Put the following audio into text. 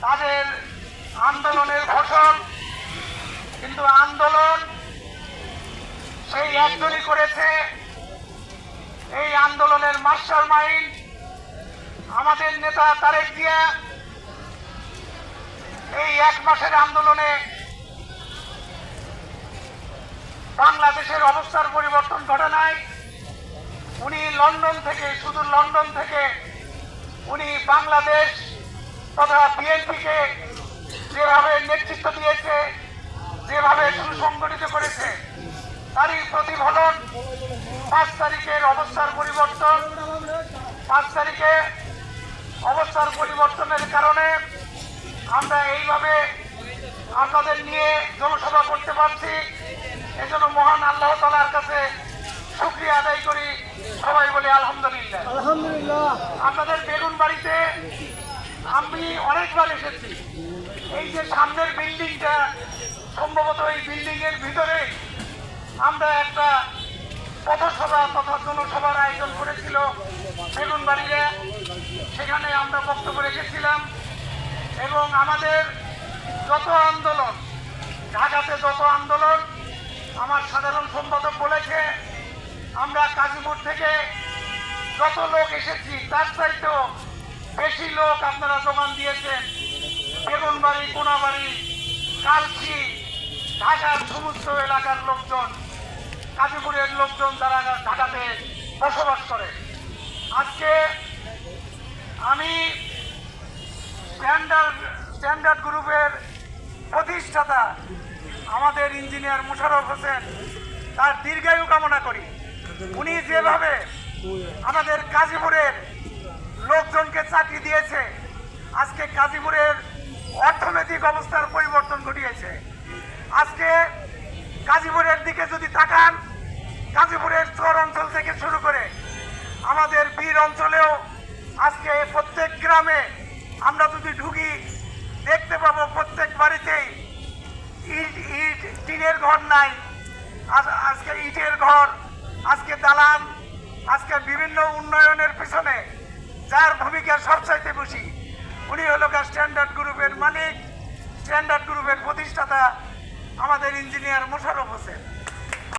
তাদের আন্দোলনের ফসল, কিন্তু আন্দোলন সেই একজনই করেছে। এই আন্দোলনের মাস্টার মাইন্ড আমাদের নেতা তারেক জিয়া। এই 1 মাসের আন্দোলনে বাংলাদেশের অবস্থার পরিবর্তন ঘটে নাই। উনি লন্ডন থেকে, শুধু লন্ডন থেকে উনি বাংলাদেশ তথা বিএনপিকে যেভাবে নেতৃত্ব দিয়েছে, যেভাবে সুসংগঠিত করেছে, তারই প্রতিফলন 5 তারিখের অবস্থার পরিবর্তন। 5 তারিখে অবস্থার পরিবর্তনের কারণে আমরা এইভাবে আপনাদের নিয়ে জনসভা করতে পারছি। এজন্য মহান আল্লাহ তাআলার কাছে শুকরিয়া আদায় করি। সবাই বলি আলহামদুলিল্লাহ। আলহামদুলিল্লাহ। আপনাদের বেগুনবাড়িতে আমি অনেকবার এসেছি। এই যে সামনের বিল্ডিংটা, সম্ভবত এই বিল্ডিং এর ভিতরে আমরা একটা পথসভা তথা জনসভার আয়োজন করেছিল বেগুনবাড়িতে। সেখানে আমরা বক্তব্য রেখেছিলাম এবং আমাদের যত আন্দোলন, ঢাকাতে যত আন্দোলন, আমার সাধারণ সম্পাদক বলেছে আমরা কাজীপুর থেকে যত লোক এসেছি তার চাইতেও বেশি লোক আপনারা যোগান দিয়েছেন। বেগুনবাড়ি, কোনাবাড়ি, কালচি, ঢাকার সমস্ত এলাকার লোকজন, কাজীপুরের লোকজন যারা ঢাকাতে বসবাস করে। আজকে আমি স্ট্যান্ডার্ড গ্রুপের প্রতিষ্ঠাতা আমাদের ইঞ্জিনিয়ার মোশাররফ হোসেন, তার দীর্ঘায়ু কামনা করি। উনি যেভাবে আমাদের গাজীপুরের লোকজনকে চাকরি দিয়েছে, আজকে গাজীপুরের অর্থনৈতিক অবস্থার পরিবর্তন ঘটিয়েছে। আজকে গাজীপুরের দিকে যদি তাকান, গাজীপুরের চর অঞ্চল থেকে শুরু করে আমাদের বীর অঞ্চলেও আজকে প্রত্যেক গ্রামে আমরা যদি ঢুকি দেখতে পাবো প্রত্যেক বাড়িতেই ইট টিনের ঘর নাই, আজকে ইটের ঘর, আজকে দালান। আজকে বিভিন্ন উন্নয়নের পিছনে যার ভূমিকা সবচাইতে বেশি, উনি হলো স্ট্যান্ডার্ড গ্রুপের মালিক, স্ট্যান্ডার্ড গ্রুপের প্রতিষ্ঠাতা আমাদের ইঞ্জিনিয়ার মোশাররফ হোসেন।